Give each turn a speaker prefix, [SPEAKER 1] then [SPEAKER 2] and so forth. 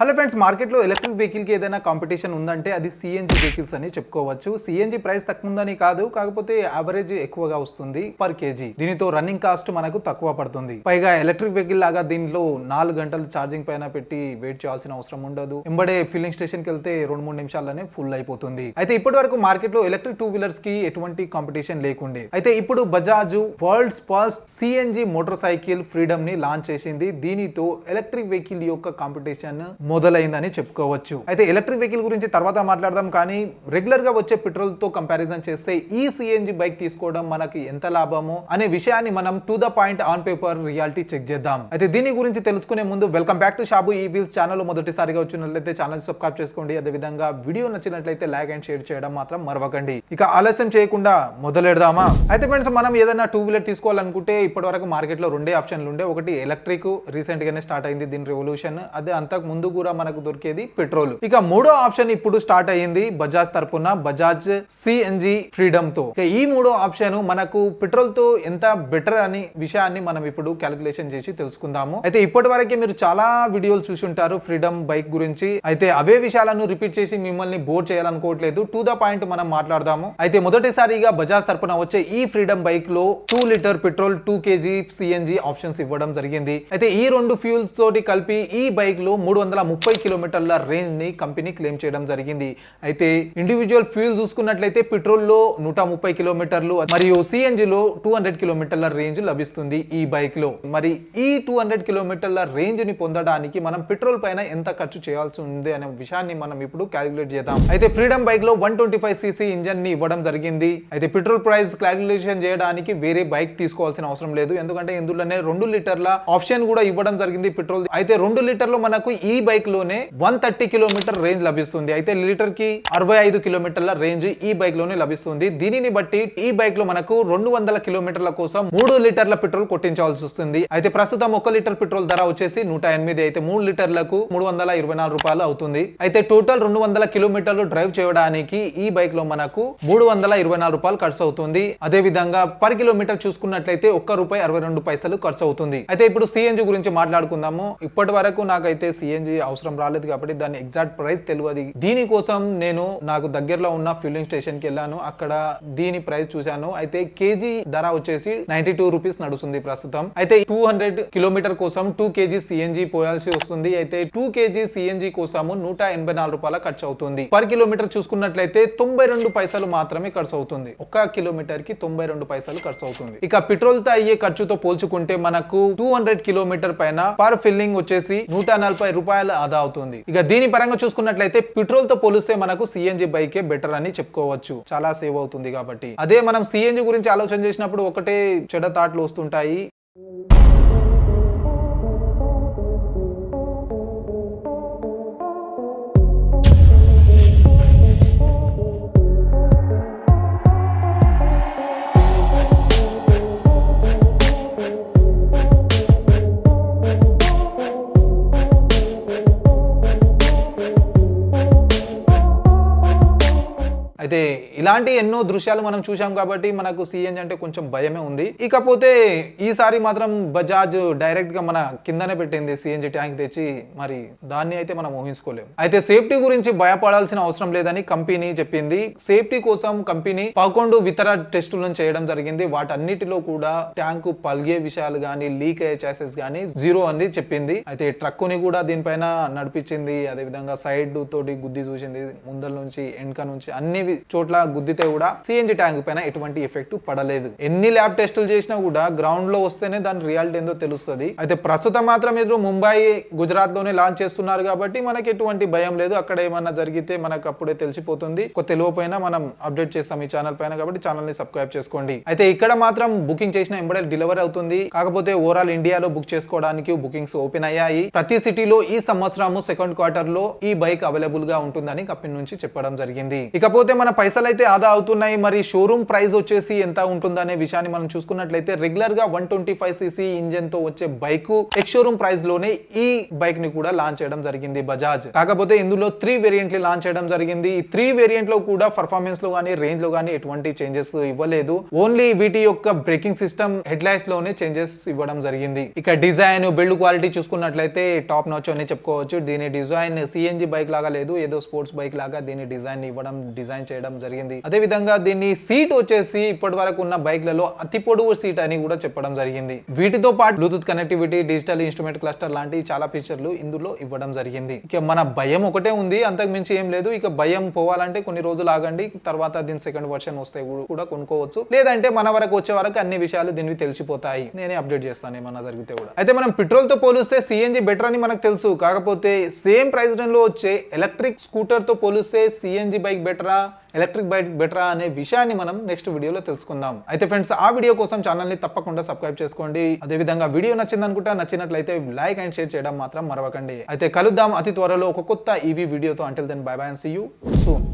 [SPEAKER 1] Hello friends, మార్కెట్లో electric వెహికల్కి ఏదైనా కాంపిటీషన్ ఉందంటే అది సిఎన్జి వెహికల్స్ అని చెప్పుకోవచ్చు. సిఎన్జి ప్రైస్ తక్కువ ఉందని కాదు, కాకపోతే యావరేజ్ ఎక్కువగా వస్తుంది పర్ కేజీ. దీనితో రన్నింగ్ కాస్ట్ మనకు తక్కువ పడుతుంది. పైగా ఎలక్ట్రిక్ వెహికల్ లాగా దీనిలో 4 గంటలు ఛార్జింగ్ పైన పెట్టి వెయిట్ చేయాల్సిన అవసరం ఉండదు. ఎంబడే ఫిల్లింగ్ స్టేషన్ కి వెళ్తే 2-3 నిమిషాల్లోనే ఫుల్ అయిపోతుంది. అయితే ఇప్పటి వరకు మార్కెట్ లో ఎలక్ట్రిక్ 2 వీలర్స్ కి ఎటువంటి కాంపిటీషన్ లేకుండే. అయితే ఇప్పుడు Bajaj world's first CNG motor cycle freedom ని లాంచ్ చేసింది. దీనితో ఎలక్ట్రిక్ వెహికల్ యొక్క కాంపిటీషన్ మొదలైందని చెప్పుకోవచ్చు. అయితే ఎలక్ట్రిక్ వెహికల్ గురించి తర్వాత మాట్లాడదాం, కానీ రెగ్యులర్ గా వచ్చే పెట్రోల్ తో కంపారిజన్ చేస్తే ఈ సిఎన్జి బైక్ తీసుకోవడం మనకి ఎంత లాభమో అనే విషయాన్ని మనం to the point on paper reality check చేద్దాం. అయితే దీని గురించి తెలుసుకునే ముందు వెల్కమ్ బ్యాక్ టు షాబు ఈ వీల్స్ ఛానల్. మొదటిసారిగా వచ్చినట్లయితే ఛానల్ సబ్స్క్రైబ్ చేసుకోండి. అదే విధంగా వీడియో నచ్చినట్లయితే లైక్ అండ్ షేర్ చేయడం మాత్రం మరవకండి. ఇక ఆలస్యం చేయకుండా మొదలెడదామా? అయితే ఫ్రెండ్స్, మనం ఏదైనా 2 వీలర్ తీసుకోవాలనుకుంటే ఇప్పటి వరకు మార్కెట్ లో 2 ఆప్షన్లు ఉండే. ఒకటి ఎలక్ట్రిక్, రీసెంట్ గానే స్టార్ట్ అయింది దీని రెవల్యూషన్. అదే అంతకు ముందు కూడా మనకు దొరికేది పెట్రోల్. ఇక మూడో ఆప్షన్ ఇప్పుడు స్టార్ట్ అయ్యింది బజాజ్ తరపున, బజాజ్ సిఎన్జి ఫ్రీడమ్ తో. ఇక ఈ మూడో ఆప్షన్ మనకు పెట్రోల్ తో ఎంత బెటర్ అని విషయాన్ని మనం ఇప్పుడు క్యాలిక్యులేషన్ చేసి తెలుసుకుందాము. అయితే ఇప్పటి వరకే మీరు చాలా వీడియోలు చూసి ఉంటారు ఫ్రీడమ్ బైక్ గురించి. అయితే అవే విషయాలను రిపీట్ చేసి మిమ్మల్ని బోర్ చేయాలనుకోవట్లేదు. టు ద పాయింట్ మనం మాట్లాడదాము. అయితే మొదటిసారిగా బజాజ్ తరపున వచ్చే ఈ ఫ్రీడమ్ బైక్ లో 2 litre petrol, 2 kg CNG options ఇవ్వడం జరిగింది. అయితే ఈ 2 ఫ్యూల్స్ తోటి కలిపి ఈ బైక్ లో 330 కిలోమీటర్ల రేంజ్ ని కంపెనీ క్లెయిమ్ చేయడం జరిగింది. అయితే ఇండివిజువల్ ఫ్యూల్ చూసుకున్నట్లయితే పెట్రోల్ లో 130 కిలోమీటర్లు మరియు సిఎన్జి లో 200 కిలోమీటర్ల రేంజ్ లభిస్తుంది ఈ బైక్ లో. మరి ఈ 200 కిలోమీటర్ల రేంజ్ ని పొందడానికి మనం పెట్రోల్ పైన ఎంత ఖర్చు చేయాల్సి ఉంది అనే విషయాన్ని మనం ఇప్పుడు క్యాలిక్యులేట్ చేద్దాం. అయితే ఫ్రీడమ్ బైక్ లో 125cc ఇంజన్ ని ఇవ్వడం జరిగింది. అయితే పెట్రోల్ ప్రైస్ క్యాలిక్యులేషన్ చేయడానికి వేరే బైక్ తీసుకోవాల్సిన అవసరం లేదు, ఎందుకంటే ఇందులోనే 2 లీటర్ల ఆప్షన్ కూడా ఇవ్వడం జరిగింది పెట్రోల్. అయితే 2 లీటర్లు మనకు ఈ బైక్ లోనే 130 కిలోమీటర్ రేంజ్ లభిస్తుంది. అయితే లీటర్ కి 65 కిలోమీటర్ల రేంజ్ ఈ బైక్ లోనే లభిస్తుంది. దీనిని బట్టి ఈ బైక్ లో మనకు 200 కిలోమీటర్ల కోసం 3 లీటర్ల పెట్రోల్ కొట్టించాల్సి వస్తుంది. అయితే ప్రస్తుతం 1 లీటర్ పెట్రోల్ ధర వచ్చేసి 108. అయితే 3 లీటర్లకు 324 రూపాయలు అవుతుంది. అయితే టోటల్ 200 కిలోమీటర్లు డ్రైవ్ చేయడానికి ఈ బైక్ లో మనకు 324 రూపాయలు ఖర్చు అవుతుంది. అదే విధంగా పర్ కిలోమీటర్ చూసుకున్నట్లయితే ₹1.62 ఖర్చు అవుతుంది. అయితే ఇప్పుడు సిఎన్జి గురించి మాట్లాడుకుందాము. ఇప్పటి వరకు నాకైతే సిఎన్జి అవసరం రాలేదు కాబట్టి దాని ఎగ్జాక్ట్ ప్రైస్ తెలియదు. దీనికోసం నేను నాకు దగ్గరలో ఉన్న ఫిల్లింగ్ స్టేషన్ కి వెళ్ళాను. అక్కడ దీని ప్రైస్ చూశాను. అయితే కేజీ ధర వచ్చేసి 92 రూపీస్ నడుస్తుంది ప్రస్తుతం. అయితే 200 కిలోమీటర్ కోసం 2 kg సిఎన్జి పోయాల్సి వస్తుంది. అయితే 2 kg సిఎన్జి కోసము 184 రూపాయల ఖర్చు అవుతుంది. పర్ కిలోమీటర్ చూసుకున్నట్లయితే 92 పైసలు మాత్రమే ఖర్చు అవుతుంది. 1 కిలోమీటర్ కి 92 పైసలు ఖర్చు అవుతుంది. ఇక పెట్రోల్ తో అయ్యే ఖర్చుతో పోల్చుకుంటే మనకు 200 కిలోమీటర్ పైన పర్ ఫిల్లింగ్ వచ్చేసి 140 రూపాయలు ఆదా అవుతుంది. ఇక దీని పరంగా చూసుకున్నట్లయితే పెట్రోల్ తో పోలిస్తే మనకు సిఎన్జి బైకే బెటర్ అని చెప్పుకోవచ్చు. చాలా సేవ్ అవుతుంది కాబట్టి. అదే మనం సిఎన్జి గురించి ఆలోచన చేసినప్పుడు ఒకటే చెడ్డ థాట్లు వస్తుంటాయి. అయితే ఇలాంటి ఎన్నో దృశ్యాలు మనం చూసాం కాబట్టి మనకు సిఎన్జి అంటే కొంచెం భయమే ఉంది. ఇకపోతే ఈసారి మాత్రం బజాజ్ డైరెక్ట్ గా మన కిందనే పెట్టింది సిఎన్జి ట్యాంక్ తెచ్చి. మరి దాన్ని అయితే మనం ఊహించుకోలేము. అయితే సేఫ్టీ గురించి భయపడాల్సిన అవసరం లేదని కంపెనీ చెప్పింది. సేఫ్టీ కోసం కంపెనీ 11 ఇతర టెస్టులను చేయడం జరిగింది. వాటన్నిటిలో కూడా ట్యాంకు పల్గే విషయాలు గానీ, లీక్ అయ్యే ఛాన్సెస్ గానీ 0 అని చెప్పింది. అయితే ట్రక్కుని కూడా దీనిపైన నడిపించింది. అదే విధంగా సైడ్ తోటి గుద్ది చూసింది, ముందల నుంచి వెనక నుంచి అన్ని చోట్ల గుద్దితే కూడా సిఎన్జి ట్యాంక్ పైన ఎటువంటి ఎఫెక్ట్ పడలేదు. ఎన్ని ల్యాబ్ టెస్టులు చేసినా కూడా గ్రౌండ్ లో వస్తేనే దాని రియాలిటీ ఏందో తెలుస్తుంది. అయితే ప్రస్తుతం మాత్రం ఎదురు ముంబై, గుజరాత్ లోనే లాంచ్ చేస్తున్నారు కాబట్టి మనకి ఎటువంటి భయం లేదు. అక్కడ ఏమన్నా జరిగితే మనకు అప్పుడే తెలిసిపోతుంది. తెలియపోయినా మనం అప్డేట్ చేస్తాం ఈ ఛానల్ పైన, కాబట్టి ఛానల్ ని సబ్స్క్రైబ్ చేసుకోండి. అయితే ఇక్కడ మాత్రం బుకింగ్ చేసిన ఎంబడే డెలివరీ అవుతుంది. కాకపోతే ఓవరాల్ ఇండియాలో బుక్ చేసుకోవడానికి బుకింగ్స్ ఓపెన్ అయ్యాయి. ప్రతి సిటీలో ఈ సంవత్సరం సెకండ్ క్వార్టర్ లో ఈ బైక్ అవైలబుల్ గా ఉంటుందని కంపెనీ నుంచి చెప్పడం జరిగింది. ఇకపోతే మనం మన పైసలు అయితే ఆదా అవుతున్నాయి. మరి షోరూమ్ ప్రైస్ వచ్చేసి ఎంత ఉంటుందనే విషయాన్ని మనం చూసుకున్నట్లయితే రెగ్యులర్ గా 125cc ఇంజన్ తో వచ్చే బైక్ ఎక్స్ షోరూమ్ ప్రైస్ లోనే ఈ బైక్ ని కూడా లాంచ్ చేయడం జరిగింది బజాజ్. కాకపోతే ఇందులో 3 వేరియంట్లు లాంచ్ చేయడం జరిగింది. ఈ 3 వేరియంట్ లో కూడా పర్ఫార్మెన్స్ లో గానీ రేంజ్ లో గానీ ఎటువంటి చేంజెస్ ఇవ్వలేదు. ఓన్లీ వీటి యొక్క బ్రేకింగ్ సిస్టమ్ హెడ్ లైట్స్ లోనే చేంజెస్ ఇవ్వడం జరిగింది. ఇక డిజైన్ బిల్డ్ క్వాలిటీ చూసుకున్నట్లయితే టాప్ నాచ్ అని చెప్పుకోవచ్చు. దీని డిజైన్ సిఎన్జి బైక్ లాగా లేదు, ఏదో స్పోర్ట్స్ బైక్ లాగా దీని డిజైన్ చేయడం జరిగింది. అదే విధంగా దీని సీట్ వచ్చేసి ఇప్పటి వరకు ఉన్న బైక్లలో అతి పొడవు సీట్ అని కూడా చెప్పడం జరిగింది. వీటితో పాటు Bluetooth connectivity, digital instrument cluster లాంటి చాలా ఫీచర్లు ఇందులో ఇవ్వడం జరిగింది. ఇక మన భయం ఒకటే ఉంది, అంతకు మించి ఏం లేదు. ఇక భయం పోవాలంటే కొన్ని రోజులు ఆగండి, తర్వాత దీని సెకండ్ వర్షన్ వస్తే కూడా కొనుక్కోవచ్చు. లేదంటే మన వరకు వచ్చే వరకు అన్ని విషయాలు దీనికి తెలిసిపోతాయి. నేనే అప్డేట్ చేస్తాను ఏమన్నా జరిగితే కూడా. అయితే మనం పెట్రోల్ తో పోలిస్తే సిఎన్జి బెటర్ అని మనకు తెలుసు. కాకపోతే సేమ్ ప్రైస్ లో వచ్చే ఎలక్ట్రిక్ స్కూటర్ తో పోలిస్తే సిఎన్జి బైక్ బెటరా, ఎలక్ట్రిక్ బైక్ బెటరా అనే విషయాన్ని మనం నెక్స్ట్ వీడియోలో తెలుసుకుందాం. అయితే ఫ్రెండ్స్, ఆ వీడియో కోసం ఛానల్ ని తప్పకుండా సబ్స్క్రైబ్ చేసుకోండి. అదే విధంగా వీడియో నచ్చిందనుకుంటా, నచ్చినట్లయితే లైక్ అండ్ షేర్ చేయడం మాత్రం మరవకండి. అయితే కలుద్దాం అతి త్వరలో ఒక కొత్త ఈవీ వీడియోతో. Until then bye bye and see you soon.